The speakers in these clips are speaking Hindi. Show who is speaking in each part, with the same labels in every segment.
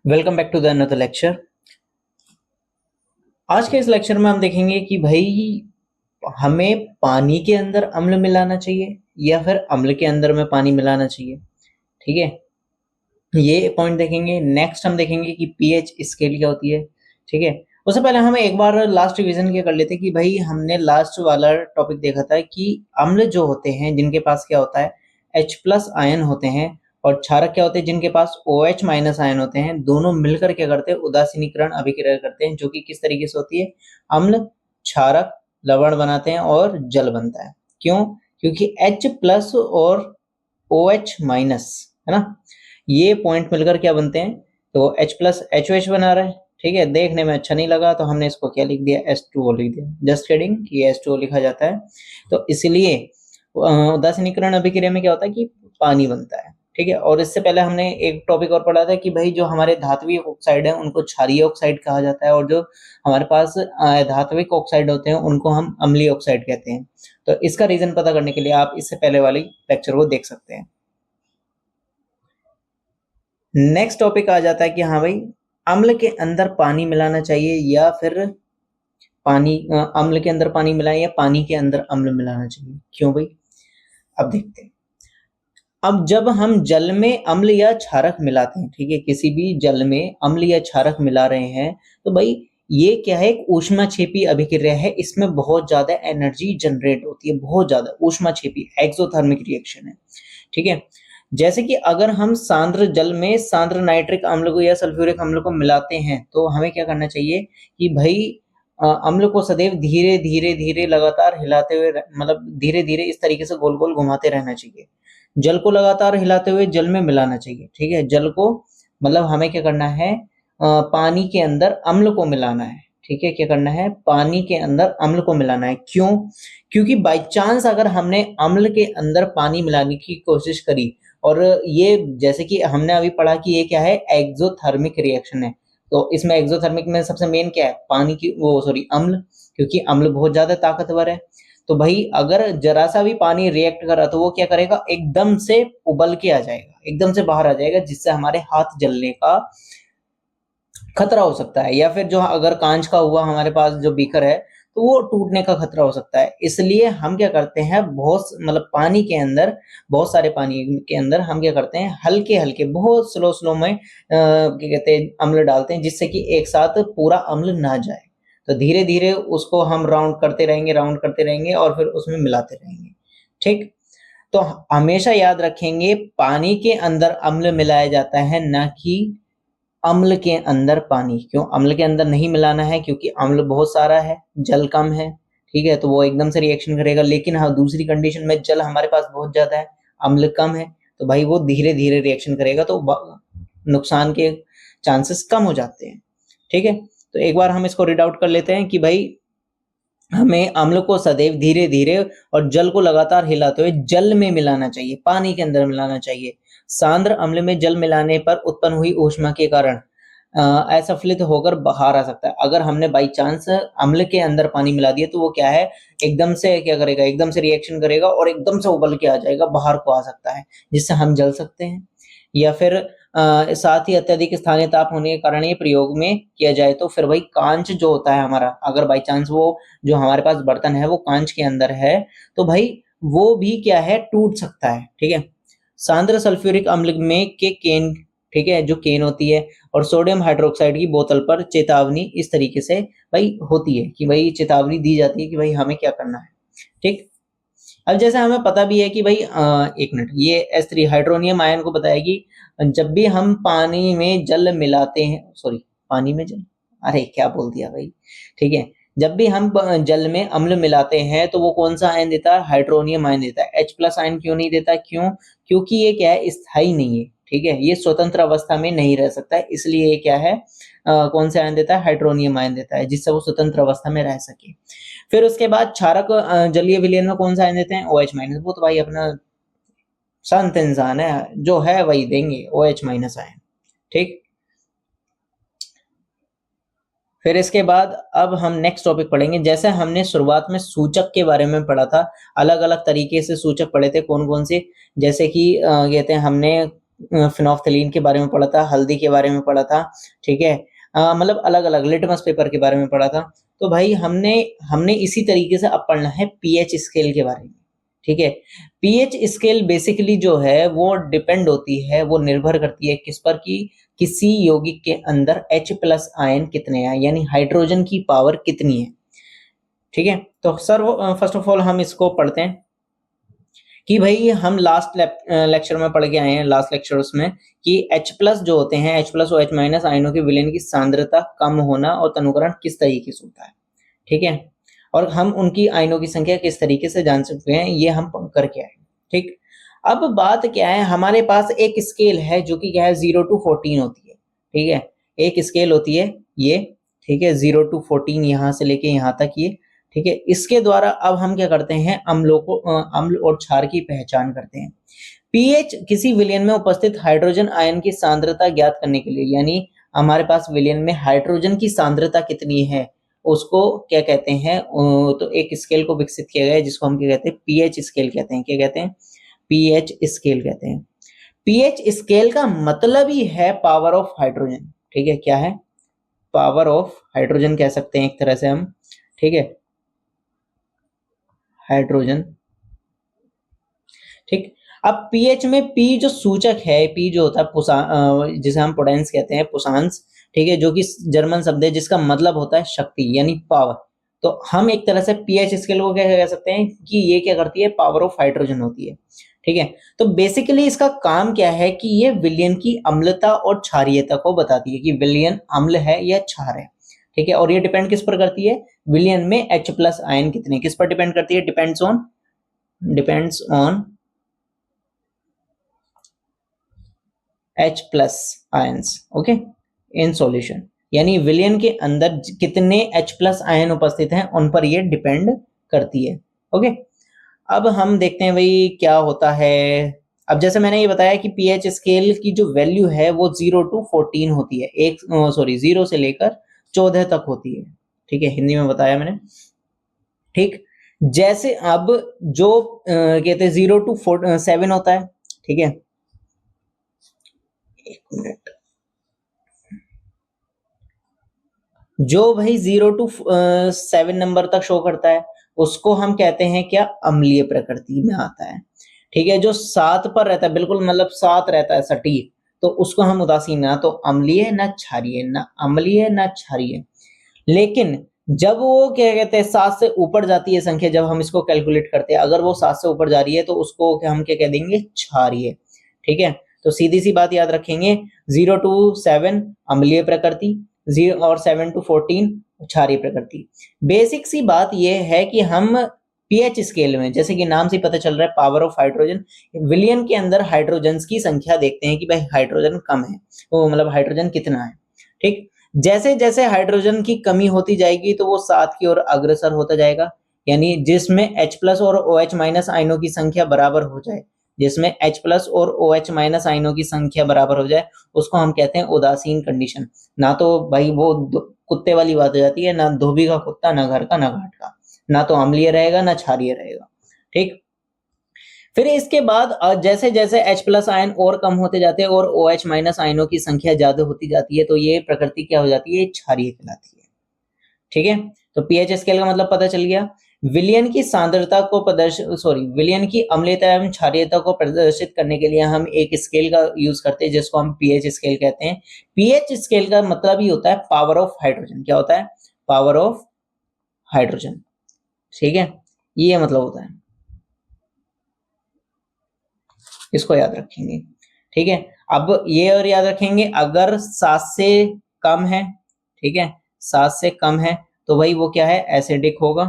Speaker 1: Welcome back to the another lecture. आज के इस लेक्चर में हम देखेंगे कि भाई हमें पानी के अंदर अम्ल मिलाना चाहिए या फिर अम्ल के अंदर में पानी मिलाना चाहिए। ठीक है, ये पॉइंट देखेंगे। नेक्स्ट हम देखेंगे कि पीएच स्केल क्या होती है। ठीक है, उससे पहले हम एक बार लास्ट रिवीजन क्या कर लेते हैं कि भाई हमने लास्ट वाला टॉपिक देखा था कि अम्ल जो होते हैं जिनके पास क्या होता है H+ आयन होते हैं और क्षारक क्या होते हैं जिनके पास OH- आयन होते हैं, दोनों मिलकर क्या करते हैं उदासीनीकरण अभिक्रिया करते हैं, जो कि किस तरीके से होती है अम्ल क्षारक लवण बनाते हैं और जल बनता है। क्यों? क्योंकि H+ और OH- है ना, ये पॉइंट मिलकर क्या बनते हैं तो H+ HOH बना रहा है। ठीक है, देखने में अच्छा नहीं लगा तो हमने इसको क्या लिख दिया H2O लिख दिया। जस्ट किडिंग, ये H2O लिखा जाता है। तो इसलिए उदासीनीकरण अभिक्रिया में क्या होता है कि पानी बनता है। ठीक है, और इससे पहले हमने एक टॉपिक और पढ़ा था कि भाई जो हमारे धात्विक ऑक्साइड है उनको क्षारीय ऑक्साइड कहा जाता है और जो हमारे पास धात्विक ऑक्साइड होते हैं उनको हम अम्लीय ऑक्साइड कहते हैं। तो इसका रीजन पता करने के लिए आप इससे पहले वाली लेक्चर को देख सकते हैं। नेक्स्ट टॉपिक आ जाता है कि हाँ भाई अम्ल के अंदर पानी मिलाना चाहिए या फिर अम्ल के अंदर पानी मिलाएं या पानी के अंदर अम्ल मिलाना चाहिए। क्यों भाई? अब देखते हैं। अब जब हम जल में अम्ल या क्षारक मिलाते हैं, ठीक है, किसी भी जल में अम्ल या क्षारक मिला रहे हैं तो भाई ये क्या है, एक ऊष्माक्षेपी अभिक्रिया है। इसमें बहुत ज्यादा एनर्जी जनरेट होती है, बहुत ज्यादा ऊष्माक्षेपी एक्सोथर्मिक रिएक्शन है। ठीक है, जैसे कि अगर हम सांद्र जल में सांद्र नाइट्रिक अम्ल को या सल्फ्यूरिक अम्ल को मिलाते हैं तो हमें क्या करना चाहिए कि भाई अम्ल को सदैव धीरे धीरे धीरे लगातार हिलाते हुए, मतलब धीरे धीरे इस तरीके से गोल गोल घुमाते रहना चाहिए। जल को लगातार हिलाते हुए जल में मिलाना चाहिए। ठीक है, जल को मतलब हमें क्या करना है पानी के अंदर अम्ल को मिलाना है। ठीक है, क्या करना है पानी के अंदर अम्ल को मिलाना है। क्यों? क्योंकि बाई चांस अगर हमने अम्ल के अंदर पानी मिलाने की कोशिश करी, और ये जैसे कि हमने अभी पढ़ा कि ये क्या है एक्सोथर्मिक रिएक्शन है, तो इसमें एक्सोथर्मिक में सबसे मेन क्या है पानी की वो सॉरी अम्ल, क्योंकि अम्ल बहुत ज्यादा ताकतवर है। तो भाई अगर जरा सा भी पानी रिएक्ट करा तो वो क्या करेगा, एकदम से उबल के आ जाएगा, एकदम से बाहर आ जाएगा, जिससे हमारे हाथ जलने का खतरा हो सकता है। या फिर जो अगर कांच का हुआ हमारे पास जो बीकर है तो वो टूटने का खतरा हो सकता है। इसलिए हम क्या करते हैं बहुत मतलब पानी के अंदर, बहुत सारे पानी के अंदर हम क्या करते हैं हल्के हल्के बहुत स्लो स्लो में क्या कहते हैं अम्ल डालते हैं, जिससे कि एक साथ पूरा अम्ल ना जाए। तो धीरे धीरे उसको हम राउंड करते रहेंगे और फिर उसमें मिलाते रहेंगे। ठीक, तो हमेशा याद रखेंगे पानी के अंदर अम्ल मिलाया जाता है, ना कि अम्ल के अंदर पानी। क्यों अम्ल के अंदर नहीं मिलाना है? क्योंकि अम्ल बहुत सारा है, जल कम है। ठीक है, तो वो एकदम से रिएक्शन करेगा। लेकिन हाँ दूसरी कंडीशन में जल हमारे पास बहुत ज्यादा है, अम्ल कम है, तो भाई वो धीरे धीरे रिएक्शन करेगा, तो नुकसान के चांसेस कम हो जाते हैं। ठीक है, तो एक बार हम इसको रीड आउट कर लेते हैं कि भाई हमें अम्ल को सदैव धीरे धीरे और जल को लगातार हिलाते हुए जल में मिलाना चाहिए, पानी के अंदर मिलाना चाहिए। सांद्र अम्ल में जल मिलाने पर उत्पन्न हुई ऊष्मा के कारण असफलित होकर बाहर आ सकता है। अगर हमने बाई चांस अम्ल के अंदर पानी मिला दिया तो वो क्या है एकदम से क्या करेगा, एकदम से रिएक्शन करेगा और एकदम से उबल के आ जाएगा, बाहर को आ सकता है, जिससे हम जल सकते हैं। या फिर साथ ही अत्यधिक स्थानीय ताप होने के कारण ये प्रयोग में किया जाए तो फिर भाई कांच जो होता है हमारा, अगर बाई चांस वो जो हमारे पास बर्तन है वो कांच के अंदर है तो भाई वो भी क्या है टूट सकता है। ठीक है, सांद्र सल्फ्यूरिक अम्ल में के केन, ठीक है, जो केन होती है और सोडियम हाइड्रोक्साइड की बोतल पर चेतावनी इस तरीके से भाई होती है कि भाई चेतावनी दी जाती है कि भाई हमें क्या करना है। ठीक, अब जैसे हमें पता भी है कि भाई एक मिनट, ये S3 हाइड्रोनियम आयन को बताया कि जब भी हम पानी में जल मिलाते हैं, सॉरी पानी में जल, अरे क्या बोल दिया भाई। ठीक है, जब भी हम जल में अम्ल मिलाते हैं तो वो कौन सा आयन देता है, हाइड्रोनियम आयन देता है। H+ आयन क्यों नहीं देता? क्यों? क्योंकि ये क्या है स्थायी नहीं है। ठीक है, ये स्वतंत्र अवस्था में नहीं रह सकता है, इसलिए ये क्या है कौन से आयन देता है, हाइड्रोनियम आयन देता है, जिससे वो स्वतंत्र अवस्था में रह सके। फिर उसके बाद क्षारक जलीय विलयन में कौन सा आयन देते हैं, OH-। वो तो भाई अपना संत इंसान है, जो है वही देंगे OH- आयन। ठीक, फिर इसके बाद अब हम नेक्स्ट टॉपिक पढ़ेंगे। जैसे हमने शुरुआत में सूचक के बारे में पढ़ा था, अलग अलग तरीके से सूचक पढ़े थे कौन कौन से, जैसे कि कहते हैं हमने फिनोफ्थलीन के बारे में पढ़ा था, हल्दी के बारे में पढ़ा था, ठीक है, मतलब अलग अलग लिटमस पेपर के बारे में पढ़ा था। तो भाई हमने इसी तरीके से अब पढ़ना है पीएच स्केल के बारे में, ठीक है। पीएच स्केल बेसिकली जो है वो डिपेंड होती है, वो निर्भर करती है किस पर, कि किसी यौगिक के अंदर H+ आयन कितने हैं, यानी हाइड्रोजन की पावर कितनी है, ठीक है। तो सर फर्स्ट ऑफ ऑल हम इसको पढ़ते हैं कि भाई हम लास्ट लेक्चर में पढ़ के आए हैं, लास्ट लेक्चर उसमें, कि H+ जो होते हैं, H+ और H- आयनों के विलयन की सांद्रता कम होना और तनुकरण किस तरीके से होता है, ठीक है, और हम उनकी आयनों की संख्या किस तरीके से जान सकते हैं, ये हम करके आए, ठीक। अब बात क्या है, हमारे पास एक स्केल है जो कि क्या है 0 to 14 होती है, ठीक है, एक स्केल होती है ये, ठीक है, 0 to 14 यहां से लेके यहां तक ये, ठीक है। इसके द्वारा अब हम क्या करते हैं, अम्ल और क्षार की पहचान करते हैं। पीएच किसी विलयन में उपस्थित हाइड्रोजन आयन की सांद्रता ज्ञात करने के लिए, यानी हमारे पास विलयन में हाइड्रोजन की सांद्रता कितनी है उसको क्या कहते हैं, तो एक स्केल को विकसित किया गया है जिसको हम क्या कहते हैं, पीएच स्केल कहते हैं। क्या कहते हैं? पीएच स्केल कहते हैं। पीएच स्केल का मतलब ही है पावर ऑफ हाइड्रोजन, ठीक है। क्या है? पावर ऑफ हाइड्रोजन कह सकते हैं एक तरह से हम, ठीक है, हाइड्रोजन, ठीक। अब पीएच में पी जो सूचक है, पी जो होता है जिसे हम पोटेंस कहते हैं, पुसांस, ठीक है, जो कि जर्मन शब्द है जिसका मतलब होता है शक्ति यानी पावर। तो हम एक तरह से पीएच स्केल को क्या कह सकते हैं कि ये क्या करती है, पावर ऑफ हाइड्रोजन होती है, ठीक है। तो बेसिकली इसका काम क्या है कि ये विलयन की अम्लता और क्षारीयता को बताती है कि विलयन अम्ल है या क्षार है, ठीक है। और ये डिपेंड किस पर करती है, विलयन में H+ आयन कितने, किस पर डिपेंड करती है, depends on H+ ions, okay, in solution, यानी विलयन के अंदर कितने H+ आयन उपस्थित हैं उन पर ये डिपेंड करती है, ओके। अब हम देखते हैं भाई क्या होता है। अब जैसे मैंने ये बताया कि पीएच स्केल की जो वैल्यू है वो 0 to 14 होती है, 0 से लेकर 14 तक होती है, ठीक है, हिंदी में बताया मैंने, ठीक। जैसे अब जो कहते हैं 0 to 7 होता है, ठीक है, एक मिनट, जो भाई 0 to 7 नंबर तक शो करता है उसको हम कहते हैं क्या, अम्लीय प्रकृति में आता है, ठीक है। जो 7 पर रहता है, बिल्कुल मतलब 7 रहता है सटीक, तो उसको हम उदासीन, ना तो अम्लीय ना क्षारीय, ना अम्लीय ना क्षारीय। लेकिन जब वो क्या कहते हैं 7 से ऊपर जाती है संख्या, जब हम इसको कैलकुलेट करते हैं, अगर वो 7 से ऊपर जा रही है तो उसको हम क्या कह देंगे, क्षारीय, ठीक है। तो सीधी सी बात याद रखेंगे, 0 to 7 अम्लीय प्रकृति, 0 और 7 to 14 क्षारीय प्रकृति। बेसिक सी बात यह है कि हम पीएच स्केल में, जैसे कि नाम से पता चल रहा है पावर ऑफ हाइड्रोजन, विलयन के अंदर हाइड्रोजन की संख्या देखते हैं कि भाई हाइड्रोजन कम है, वो मतलब हाइड्रोजन कितना है, ठीक। जैसे जैसे हाइड्रोजन की कमी होती जाएगी तो वो 7 की ओर अग्रसर होता जाएगा, यानी जिसमें H+ और OH- आयनों की संख्या बराबर हो जाए, जिसमें H+ और OH- आयनों की संख्या बराबर हो जाए उसको हम कहते हैं उदासीन कंडीशन। ना तो भाई वो कुत्ते वाली बात हो जाती है, ना धोबी का कुत्ता, ना घर का, ना घाट का, ना तो अम्लीय रहेगा ना क्षारीय रहेगा, ठीक। फिर इसके बाद जैसे जैसे H+ आयन और कम होते जाते हैं और OH- आयनों की संख्या ज्यादा होती जाती है तो ये प्रकृति क्या हो जाती है, क्षारीय कहलाती है, ठीक है। तो पीएच स्केल का मतलब पता चल गया। विलयन की सांद्रता को विलयन की अम्लीयता एवं क्षारीयता को प्रदर्शित करने के लिए हम एक स्केल का यूज करते हैं जिसको हम पीएच स्केल कहते हैं। पीएच स्केल का मतलब ही होता है पावर ऑफ हाइड्रोजन। क्या होता है? पावर ऑफ हाइड्रोजन, ठीक है, ये मतलब होता है, इसको याद रखेंगे, ठीक है। अब ये और याद रखेंगे, अगर 7 से कम है, ठीक है, 7 से कम है तो भाई वो क्या है, एसिडिक होगा,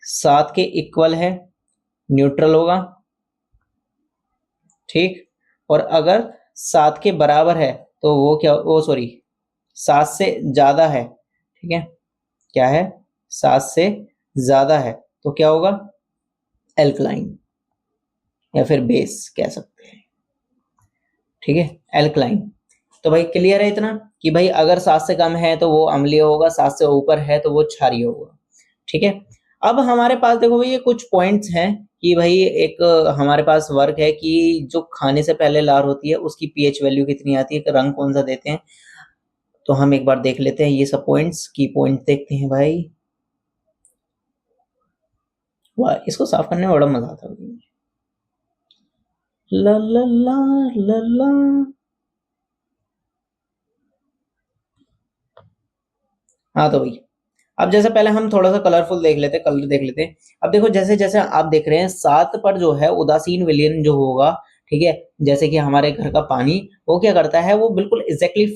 Speaker 1: 7 के इक्वल है, न्यूट्रल होगा, ठीक। और अगर 7 के बराबर है तो वो क्या, 7 से ज्यादा है, ठीक है, क्या है, 7 से ज्यादा है तो क्या होगा, एल्कलाइन या फिर बेस कह सकते हैं, ठीक है, एल्कलाइन। तो भाई क्लियर है इतना कि भाई अगर 7 से कम है तो वो अम्लीय होगा, 7 से ऊपर है तो वो क्षारीय होगा, ठीक है। अब हमारे पास देखो भाई ये कुछ पॉइंट्स हैं कि भाई एक हमारे पास वर्क है कि जो खाने से पहले लार होती है उसकी पीएच वैल्यू कितनी आती है, रंग कौन सा देते हैं। तो हम एक बार देख लेते हैं ये सब पॉइंट्स, की पॉइंट देखते हैं भाई। वाह, इसको साफ करने में बड़ा मजा आता है। ला ला ला ला ला। हाँ तो भाई अब जैसे पहले हम थोड़ा सा कलरफुल देख लेते, कलर देख लेते हैं। अब देखो जैसे जैसे आप देख रहे हैं 7 पर जो है उदासीन विलयन जो होगा, ठीक है, जैसे कि हमारे घर का पानी वो क्या करता है, वो बिल्कुल एग्जैक्टली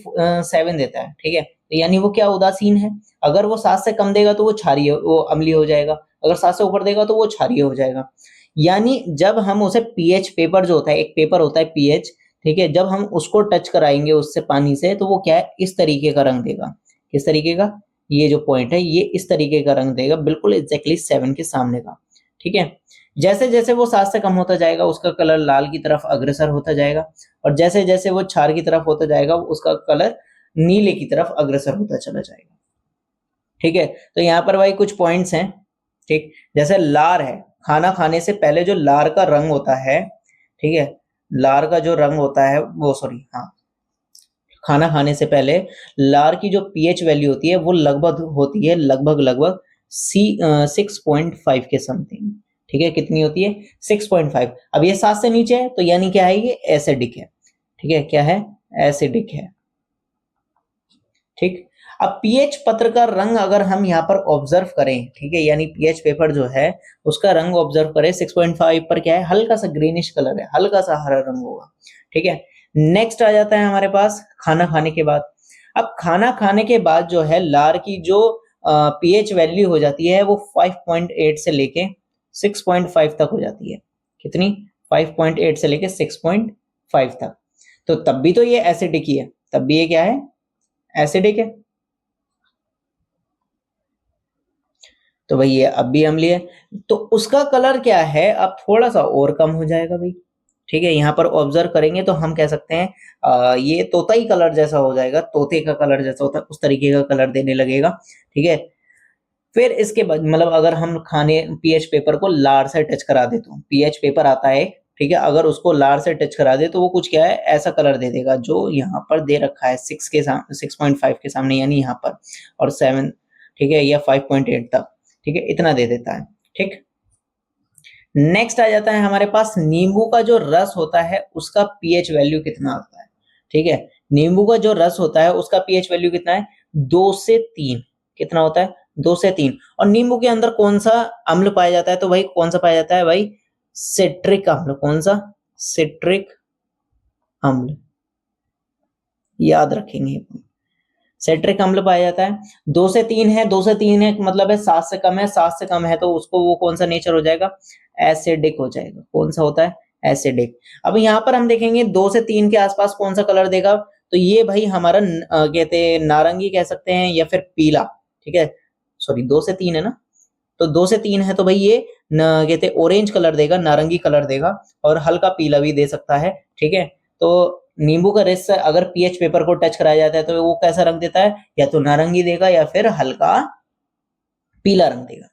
Speaker 1: 7 देता है, ठीक है। तो यानी वो क्या उदासीन है। अगर वो 7 से कम देगा तो वो क्षारीय, वो अम्लीय हो जाएगा। अगर 7 से ऊपर देगा तो वो क्षारीय हो जाएगा। यानी जब हम उसे पीएच पेपर जो होता है, एक पेपर होता है पीएच, ठीक है, जब हम उसको टच कराएंगे उससे पानी से तो वो क्या है, इस तरीके का रंग देगा। किस तरीके का, ये जो पॉइंट है ये इस तरीके का रंग देगा, बिल्कुल एग्जैक्टली 7 के सामने का, ठीक है। जैसे जैसे वो 7 से कम होता जाएगा उसका कलर लाल की तरफ अग्रसर होता जाएगा, और जैसे जैसे वो क्षार की तरफ होता जाएगा उसका कलर नीले की तरफ अग्रसर होता चला जाएगा, ठीक है। तो यहाँ पर भाई कुछ पॉइंट्स हैं, ठीक। जैसे लार है, खाना खाने से पहले जो लार का रंग होता है, ठीक है, लार का जो रंग होता है वो, सॉरी, हाँ, खाना खाने से पहले लार की जो पीएच वैल्यू होती है वो लगभग होती है लगभग 6.5 के समथिंग, ठीक है। कितनी होती है, 6.5। अब ये 7 से नीचे है तो यानी क्या है, ये एसिडिक है, ठीक है। क्या है, एसिडिक है, ठीक। अब पीएच पत्र का रंग अगर हम यहाँ पर ऑब्जर्व करें, ठीक है, यानी पीएच पेपर जो है उसका रंग ऑब्जर्व करें 6.5 पर क्या है, हल्का सा ग्रीनिश कलर है, हल्का सा हरा रंग होगा, ठीक है। नेक्स्ट आ जाता है हमारे पास खाना खाने के बाद। अब खाना खाने के बाद जो है लार की जो पीएच वैल्यू हो जाती है वो 5.8 से लेके 6.5 तक हो जाती है। कितनी, 5.8 से लेके 6.5 तक। तो तब भी तो ये एसिडिक ही है, तब भी ये क्या है, एसिडिक है। तो भाई ये अब भी अम्लीय है, तो उसका कलर क्या है, अब थोड़ा सा और कम हो जाएगा भाई, ठीक है। यहाँ पर ऑब्जर्व करेंगे तो हम कह सकते हैं ये तोताई कलर जैसा हो जाएगा, तोते का कलर जैसा होता है उस तरीके का कलर देने लगेगा, ठीक है। फिर इसके बाद मतलब अगर हम खाने पीएच पेपर को लार से टच करा दे, तो पीएच पेपर आता है, ठीक है, अगर उसको लार से टच करा दे तो वो कुछ क्या है, ऐसा कलर दे देगा जो यहाँ पर दे रखा है 6.5 के सामने, यानी यहाँ पर, और 7, ठीक है, या 5.8 तक, ठीक है, इतना दे देता है, ठीक। नेक्स्ट आ जाता है हमारे पास नींबू का जो रस होता है उसका पीएच वैल्यू कितना होता है, ठीक है। नींबू का जो रस होता है उसका पीएच वैल्यू कितना है, 2 से 3। कितना होता है, 2 से 3। और नींबू के अंदर कौन सा अम्ल पाया जाता है, तो भाई कौन सा पाया जाता है भाई, सिट्रिक अम्ल। कौन सा, सिट्रिक अम्ल, याद रखेंगे। सिट्रिक अम्ल पाया जाता है, 2 से 3 है, 2 से 3 है मतलब है 7 से कम है, 7 से कम है तो उसको वो कौन सा नेचर हो जाएगा, एसिडिक हो जाएगा। कौन सा होता है, एसिडिक। अब यहाँ पर हम देखेंगे 2 से 3 के आसपास कौन सा कलर देगा, तो ये भाई हमारा कहते हैं नारंगी कह सकते हैं या फिर पीला, ठीक है। सॉरी 2 से 3 है ना, तो 2 से 3 है तो भाई ये कहते हैं ऑरेंज कलर देगा, नारंगी कलर देगा, और हल्का पीला भी दे सकता है, ठीक है। तो नींबू का रस अगर पीएच पेपर को टच कराया जाता है तो वो कैसा रंग देता है, या तो नारंगी देगा या फिर हल्का पीला रंग देगा,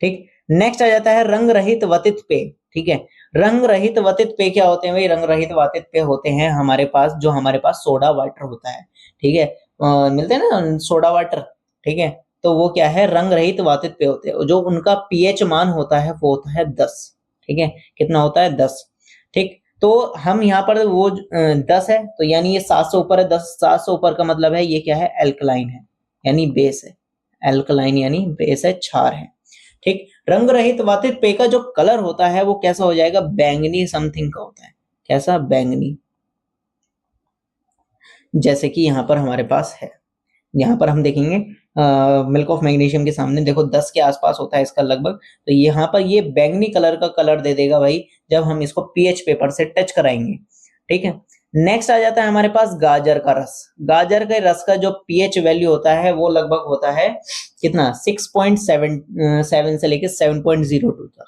Speaker 1: ठीक। नेक्स्ट आ जाता है रंग रहित वतित पेय, ठीक है। रंग रहित वतित पेय क्या होते हैं भाई, रंग रहित वतित पेय होते हैं हमारे पास जो हमारे पास सोडा वाटर होता है, ठीक है, मिलते हैं ना सोडा वाटर, ठीक है। तो वो क्या है, रंग रहित वातित पेय होते हैं, जो उनका पीएच मान होता है वो होता है 10, ठीक है। कितना होता है, 10, ठीक। तो हम यहाँ पर वो 10 है तो यानी ये 7 से ऊपर है, 10 7 से ऊपर का मतलब है ये क्या है, एल्कलाइन है, यानी बेस है। एल्कलाइन यानी बेस है, क्षार है, ठीक। रंग रहित वातित पेय का जो कलर होता है वो कैसा हो जाएगा, बैंगनी समथिंग का होता है। कैसा, बैंगनी। जैसे कि यहाँ पर हमारे पास है, यहाँ पर हम देखेंगे मिल्क ऑफ मैग्नीशियम के सामने देखो 10 के आसपास होता है इसका लगभग, तो यहाँ पर ये बैंगनी कलर का कलर दे देगा भाई जब हम इसको पीएच पेपर से टच कराएंगे, ठीक है। नेक्स्ट आ जाता है हमारे पास गाजर का रस। गाजर के रस का जो पीएच वैल्यू होता है वो लगभग होता है कितना, 6.7 से लेके 7.02 तक,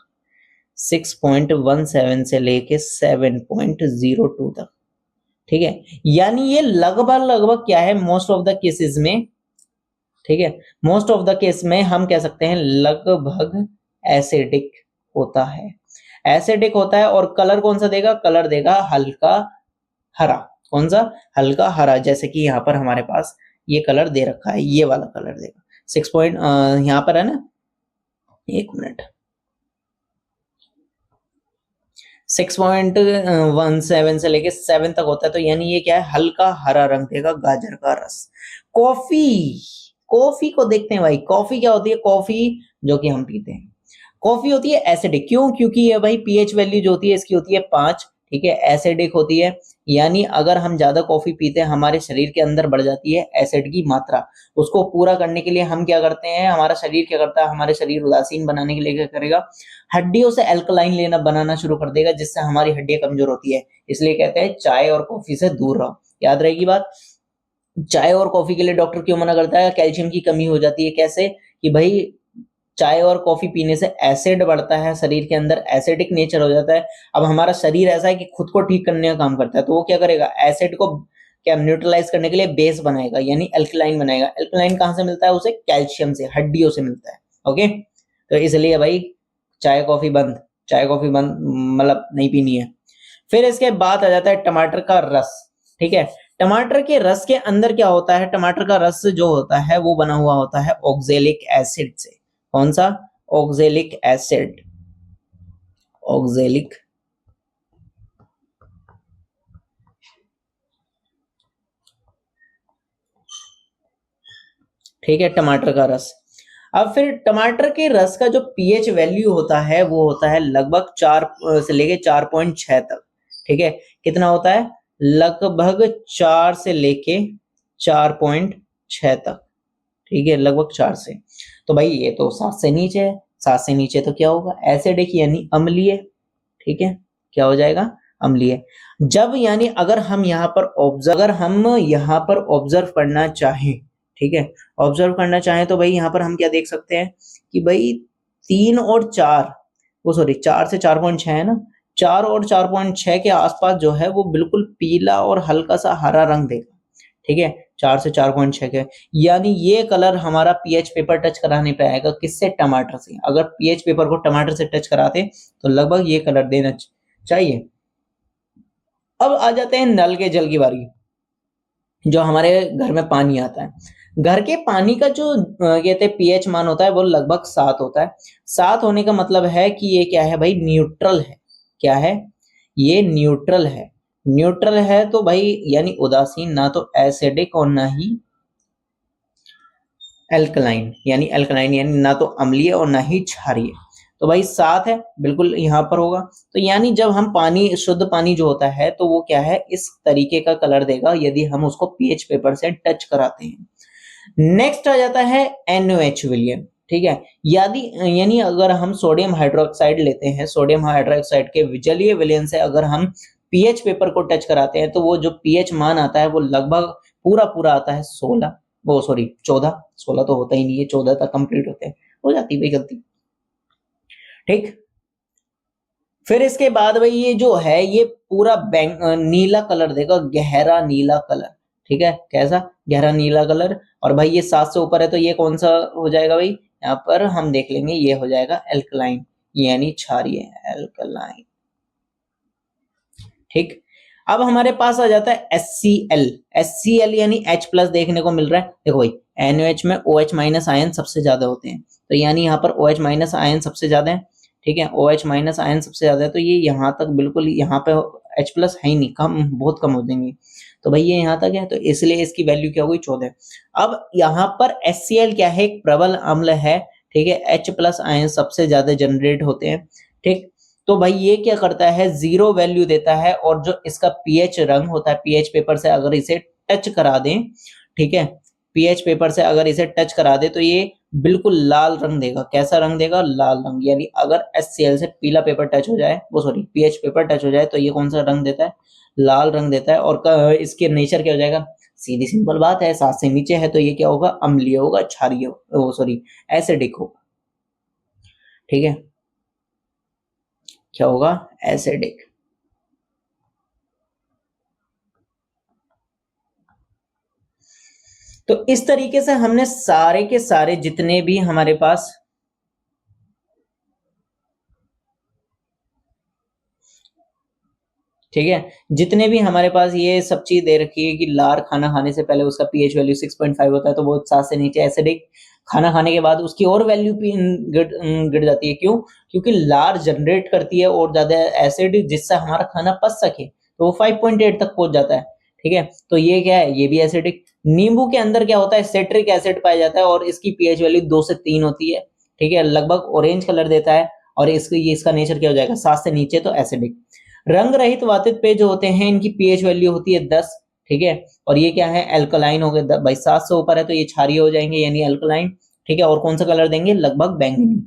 Speaker 1: 6.17 से लेके 7.02 तक, ठीक है। यानी ये लगभग क्या है, मोस्ट ऑफ द केसेस में, ठीक है, मोस्ट ऑफ द केस में हम कह सकते हैं लगभग एसिडिक होता है। एसिडिक होता है और कलर कौन सा देगा, कलर देगा हल्का हरा। कौन सा, हल्का हरा, जैसे कि यहाँ पर हमारे पास ये कलर दे रखा है, ये वाला कलर देगा 6 पॉइंट यहाँ पर है ना, एक मिनट, 6.17 से लेके 7 तक होता है, तो यानी ये क्या है, हल्का हरा रंग देगा गाजर का रस। कॉफी, कॉफी को देखते हैं भाई, कॉफी क्या होती है, कॉफी जो कि हम पीते हैं, कॉफी होती है एसिडिक। क्यों, क्योंकि ये भाई पीएच वैल्यू जो होती है इसकी होती है 5, ठीक है, एसिडिक होती है, यानी अगर हम ज्यादा कॉफी पीते हैं हमारे शरीर के अंदर बढ़ जाती है एसिड की मात्रा। उसको पूरा करने के लिए हम क्या करते हैं, हमारा शरीर क्या करता है, हमारे शरीर उदासीन बनाने के लिए क्या करेगा, हड्डियों से एल्कलाइन लेना बनाना शुरू कर देगा, जिससे हमारी हड्डियां कमजोर होती है। इसलिए कहते हैं चाय और कॉफी से दूर रहो, याद रहेगी बात। चाय और कॉफी के लिए डॉक्टर क्यों मना करता है, कैल्शियम की कमी हो जाती है। कैसे, कि भाई चाय और कॉफी पीने से एसिड बढ़ता है शरीर के अंदर, एसिडिक नेचर हो जाता है। अब हमारा शरीर ऐसा है कि खुद को ठीक करने का काम करता है, तो वो क्या करेगा, एसिड को क्या न्यूट्रलाइज करने के लिए बेस बनाएगा, यानी एल्कलाइन बनाएगा। एल्कलाइन कहां से मिलता है, उसे कैल्शियम से, हड्डियों से मिलता है। ओके, तो इसलिए भाई चाय कॉफी बंद, चाय कॉफी बंद, मतलब नहीं पीनी है। फिर इसके बाद आ जाता है टमाटर का रस, ठीक है। टमाटर के रस के अंदर क्या होता है, टमाटर का रस जो होता है वो बना हुआ होता है ऑक्जेलिक एसिड से। कौन सा, ऑक्जेलिक एसिड, ऑक्जेलिक, ठीक है, टमाटर का रस। अब फिर टमाटर के रस का जो पीएच वैल्यू होता है वो होता है लगभग 4 से लेके 4.6 तक, ठीक है। कितना होता है, लगभग 4 से लेके 4.6 तक, ठीक है, लगभग 4 से। तो भाई ये तो 7 से नीचे है, 7 से नीचे तो क्या होगा, एसिडिक यानी अम्लीय, ठीक है, क्या हो जाएगा, अम्लीय। जब यानी अगर हम यहाँ पर ऑब्जर्व करना चाहें, ठीक है, ऑब्जर्व करना चाहें तो भाई यहाँ पर हम क्या देख सकते हैं कि भाई 3 और 4, वो सॉरी 4 से 4.6 है ना, 4 और 4.6 के आसपास जो है वो बिल्कुल पीला और हल्का सा हरा रंग देगा, ठीक है, 4 से 4.6 के, यानी ये कलर हमारा पीएच पेपर टच कराने पे आएगा, किससे, टमाटर से। अगर पीएच पेपर को टमाटर से टच कराते तो लगभग ये कलर देना चाहिए। अब आ जाते हैं नल के जल की बारी, जो हमारे घर में पानी आता है। घर के पानी का जो कहते हैं पीएच मान होता है वो लगभग 7 होता है। 7 होने का मतलब है कि ये क्या है भाई, न्यूट्रल है। क्या है, ये न्यूट्रल है। न्यूट्रल है तो भाई यानी उदासीन, ना तो एसिडिक और ना ही एल्कलाइन, यानी ना तो अम्लीय और ना ही क्षारीय। तो भाई 7 है, बिल्कुल यहाँ पर होगा। तो यानी जब हम पानी, शुद्ध पानी जो होता है तो वो क्या है, इस तरीके का कलर देगा यदि हम उसको पीएच पेपर से टच कराते हैं। नेक्स्ट आ जाता है NaOH विलयन, ठीक है। यदि यानी अगर हम सोडियम हाइड्रोक्साइड लेते हैं, सोडियम हाइड्रोक्साइड के जलीय विलयन से अगर हम पीएच पेपर को टच कराते हैं तो वो जो पीएच मान आता है वो लगभग पूरा पूरा आता है 16, वो सॉरी 14, 16 तो होता ही नहीं है, 14 तक कंप्लीट होते हैं, हो जाती है गलती, ठीक। फिर इसके बाद भाई ये जो है ये पूरा नीला कलर देगा, गहरा नीला कलर, ठीक है, कैसा, गहरा नीला कलर। और भाई ये 7 से ऊपर है तो ये कौन सा हो जाएगा भाई, यहाँ पर हम देख लेंगे, ये हो जाएगा एल्कलाइन, यानी क्षारीय, एल्कलाइन, ठीक। अब हमारे पास आ जाता है HCl, HCl यानी H प्लस देखने को मिल रहा है। देखो भाई NaOH में OH माइनस आयन सबसे ज्यादा होते हैं, तो यानी यहाँ पर OH माइनस आयन सबसे ज्यादा है, ठीक है, OH माइनस आयन सबसे ज्यादा है, तो ये यहाँ तक बिल्कुल, यहाँ पे H प्लस है ही नहीं, कम, बहुत कम हो जाएंगे। तो भाई ये यहाँ तक है, तो इसलिए इसकी वैल्यू क्या होगी, 14। अब यहाँ पर HCl क्या है, एक प्रबल अम्ल है, ठीक है, H प्लस आयन सबसे ज्यादा जनरेट होते हैं, ठीक। तो भाई ये क्या करता है, 0 वैल्यू देता है, और जो इसका पीएच रंग होता है, पीएच पेपर से अगर इसे टच करा दें, ठीक है, पीएच पेपर से अगर इसे टच करा दे तो ये बिल्कुल लाल रंग देगा। कैसा रंग देगा, लाल रंग। यानी अगर HCl से पीला पेपर टच हो जाए, वो सॉरी पीएच पेपर टच हो जाए तो ये कौन सा रंग देता है, लाल रंग देता है। और इसके नेचर क्या हो जाएगा, सीधी सिंपल बात है, 7 से नीचे है तो ये क्या होगा, अम्लीय होगा, क्षारीय, वो सॉरी एसिडिक होगा, ठीक है, क्या होगा, एसिडिक। तो इस तरीके से हमने सारे के सारे जितने भी हमारे पास ठीक है। जितने भी हमारे पास ये सब चीज दे रखी है कि लार खाना खाने से पहले उसका पीएच वैल्यू 6.5 होता है तो वो 7 से नीचे एसिडिक, खाना खाने के बाद उसकी और वैल्यू गिर जाती है। क्यों? क्योंकि लार जनरेट करती है और ज्यादा एसिड जिससे हमारा खाना पच सके, तो वो 5.8 तक पहुंच जाता है। ठीक है, तो ये क्या है, ये भी एसिडिक। नींबू के अंदर क्या होता है, सिट्रिक एसिड पाया जाता है और इसकी पीएच वैल्यू 2 से 3 होती है। ठीक है, लगभग ऑरेंज कलर देता है और इसका नेचर क्या हो जाएगा, 7 से नीचे तो एसिडिक। रंग रहित वातित पेय जो होते हैं इनकी पीएच वैल्यू होती है 10। ठीक है, और ये क्या है, एल्कलाइन हो गए भाई, 7 से ऊपर है तो ये क्षारीय हो जाएंगे यानी एल्कलाइन। ठीक है, और कौन सा कलर देंगे, लगभग बैंगनी।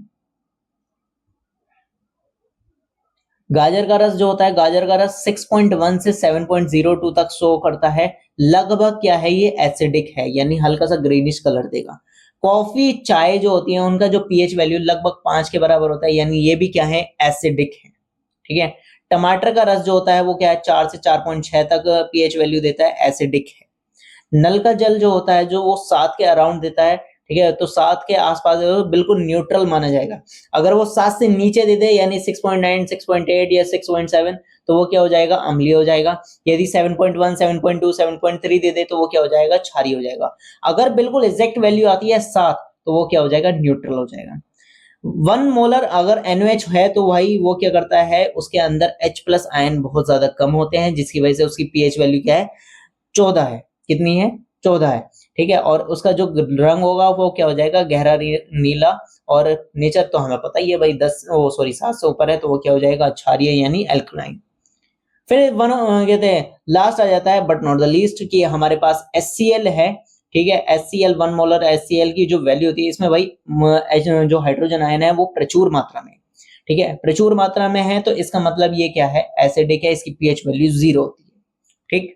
Speaker 1: गाजर का रस जो होता है, गाजर का रस 6.1 से 7.02 तक शो करता है, लगभग क्या है, ये एसिडिक है यानी हल्का सा ग्रीनिश कलर देगा। कॉफी चाय जो होती है उनका जो पीएच वैल्यू लगभग 5 के बराबर होता है यानी ये भी क्या है, एसिडिक है। ठीक है, टमाटर का रस जो होता है वो क्या है, 4 से 4.6 तक पीएच वैल्यू देता है, एसिडिक है। नल का जल जो होता है जो वो 7 के अराउंड देता है। ठीक है, तो 7 के आसपास बिल्कुल न्यूट्रल माना जाएगा। अगर वो 7 से नीचे दे दे यानी 6.9, 6.8 या 6.7 तो वो क्या हो जाएगा, अम्लीय हो जाएगा। यदि 7.1, 7.2, 7.3 दे दे तो वो क्या हो जाएगा, क्षारीय हो जाएगा। अगर बिल्कुल एग्जैक्ट वैल्यू आती है 7 तो वो क्या हो जाएगा, न्यूट्रल हो जाएगा। 1 मोलर अगर NaOH है तो भाई वो क्या करता है, उसके अंदर H प्लस आयन बहुत ज्यादा कम होते हैं जिसकी वजह से उसकी पीएच वैल्यू क्या है, 14 है। कितनी है, 14 है। ठीक है, और उसका जो रंग होगा वो क्या हो जाएगा, गहरा नीला। और नेचर तो हमें पता ही है भाई, 7 से ऊपर है तो वो क्या हो जाएगा, क्षारीय यानी एल्कलाइन। फिर वन कहते हैं लास्ट आ जाता है बट नॉट द लीस्ट कि हमारे पास HCl है। ठीक है, HCl 1 मोलर HCl की जो वैल्यू होती है इसमें भाई जो हाइड्रोजन आयन है वो प्रचुर मात्रा में, ठीक है, प्रचुर मात्रा में है तो इसका मतलब ये क्या है, एसिडिक है, इसकी पीएच वैल्यू 0 होती है। ठीक,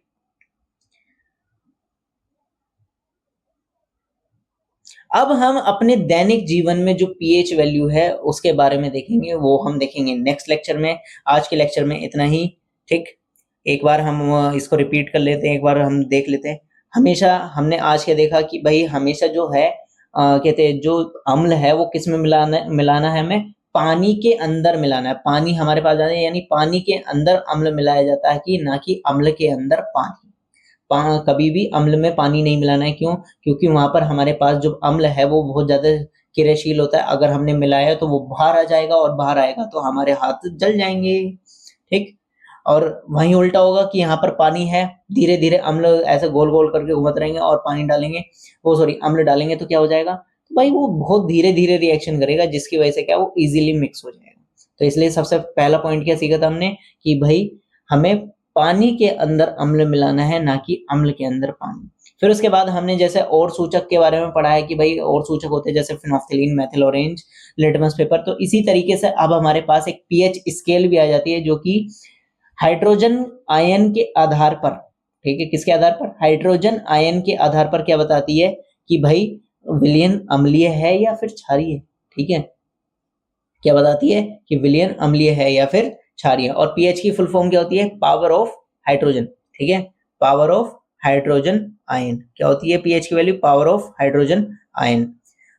Speaker 1: अब हम अपने दैनिक जीवन में जो पीएच वैल्यू है उसके बारे में देखेंगे, वो हम देखेंगे नेक्स्ट लेक्चर में। आज के लेक्चर में इतना ही। ठीक, एक बार हम इसको रिपीट कर लेते हैं, एक बार हम देख लेते हैं। हमेशा हमने आज क्या देखा कि भाई हमेशा जो है कहते हैं जो अम्ल है वो किस में मिलाना मिलाना है, हमें पानी के अंदर मिलाना है। पानी हमारे पास जाना है यानी पानी के अंदर अम्ल मिलाया जाता है कि ना कि अम्ल के अंदर पानी। कभी भी अम्ल में पानी नहीं मिलाना है। क्यों? क्योंकि वहां पर हमारे पास जो अम्ल है वो बहुत ज्यादा क्रियाशील होता है, अगर हमने मिलाया तो वो बाहर आ जाएगा और बाहर आएगा तो हमारे हाथ जल जाएंगे। ठीक, और वहीं उल्टा होगा कि यहाँ पर पानी है, धीरे धीरे अम्ल ऐसे गोल गोल करके घूमते रहेंगे और पानी डालेंगे, वो सॉरी अम्ल डालेंगे तो क्या हो जाएगा, तो भाई वो बहुत धीरे धीरे रिएक्शन करेगा जिसकी वजह से क्या वो इजीली मिक्स हो जाएगा। तो इसलिए सबसे पहला पॉइंट क्या सीखा था हमने कि भाई हमें पानी के अंदर अम्ल मिलाना है ना कि अम्ल के अंदर पानी। फिर उसके बाद हमने जैसे और सूचक के बारे में पढ़ा है कि भाई और सूचक होते हैं जैसे फिनोल्फ्थालीन, मेथिल ऑरेंज, लिटमस पेपर। तो इसी तरीके से अब हमारे पास एक पीएच स्केल भी आ जाती है जो कि हाइड्रोजन आयन के आधार पर, ठीक है, किसके आधार पर, हाइड्रोजन आयन के आधार पर क्या बताती है कि भाई विलयन अम्लीय है या फिर क्षारीय। ठीक है, क्या बताती है कि विलयन अम्लीय है या फिर क्षारीय। और पीएच की फुल फॉर्म क्या होती है, पावर ऑफ हाइड्रोजन। ठीक है, पावर ऑफ हाइड्रोजन आयन क्या होती है, पीएच की value power of hydrogen ion.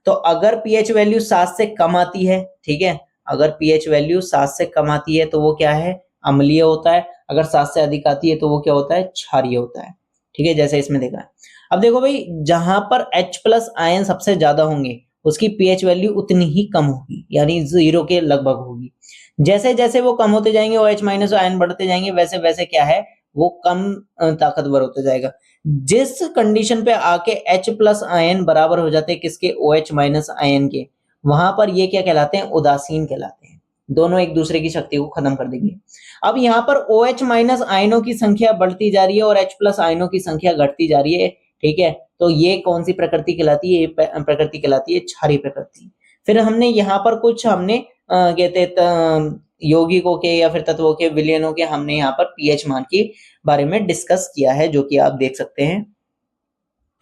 Speaker 1: तो अगर पीएच वैल्यू 7 से कम आती है, ठीक है, अगर पीएच वैल्यू 7 से कम आती है तो वो क्या है, अम्लीय होता है। अगर 7 से अधिक आती है तो वो क्या होता है, क्षारीय होता है। ठीक है, जैसे इसमें देखा है। अब देखो भाई जहां पर H प्लस आयन सबसे ज्यादा होंगे उसकी पीएच वैल्यू उतनी ही कम होगी यानी 0 के लगभग होगी। जैसे जैसे वो कम होते जाएंगे, OH माइनस आयन बढ़ते जाएंगे, वैसे वैसे क्या है वो कम ताकतवर होते जाएगा। जिस कंडीशन पे आके H प्लस आयन बराबर हो जाते हैं किसके, OH माइनस आयन के, वहां पर ये क्या कहलाते हैं, उदासीन कहलाते हैं। दोनों एक दूसरे की शक्ति को खत्म कर देंगे। अब यहाँ पर OH माइनस आयनों की संख्या बढ़ती जा रही है और H प्लस आयनों की संख्या घटती जा रही है। ठीक है, तो ये कौन सी प्रकृति कहलाती है, ये प्रकृति कहलाती है क्षारीय प्रकृति। फिर हमने यहाँ पर कुछ हमने कहते यौगिकों के या फिर तत्वों के, विलयनों के हमने यहाँ पर पीएच मान के बारे में डिस्कस किया है जो कि आप देख सकते हैं।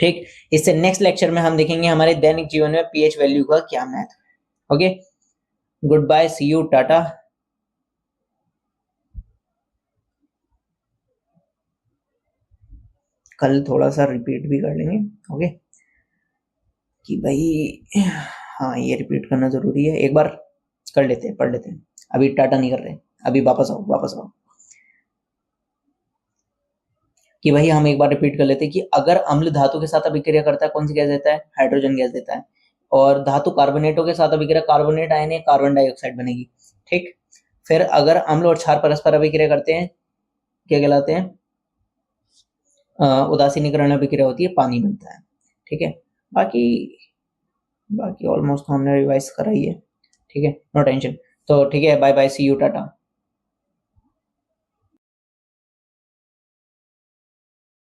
Speaker 1: ठीक, इससे नेक्स्ट लेक्चर में हम देखेंगे हमारे दैनिक जीवन में पीएच वैल्यू का क्या महत्व है। Okay, goodbye, see you, tata. कल थोड़ा सा रिपीट भी कर लेंगे। ओके, कि भाई हाँ ये रिपीट करना जरूरी है, एक बार कर लेते हैं, पढ़ लेते हैं। अभी टाटा नहीं कर रहे, अभी वापस आओ, वापस आओ। कि भाई हम एक बार रिपीट कर लेते हैं कि अगर अम्ल धातु के साथ अभिक्रिया करता है, कौन सी गैस देता है? हाइड्रोजन गैस देता है। और धातु कार्बोनेटों के साथ अभिक्रिया, कार्बोनेट आयन है, कार्बन डाइऑक्साइड बनेगी। ठीक। फिर अगर अम्ल और क्षार परस्पर अभिक्रिया करते हैं, क्या कहलाते हैं? उदासीनीकरण अभिक्रिया होती है, पानी बनता है। ठीक है। बाकी बाकी ऑलमोस्ट हमने रिवाइज करा ही है। ठीक है, नो टेंशन। तो ठीक है, bye bye, see you, Tata.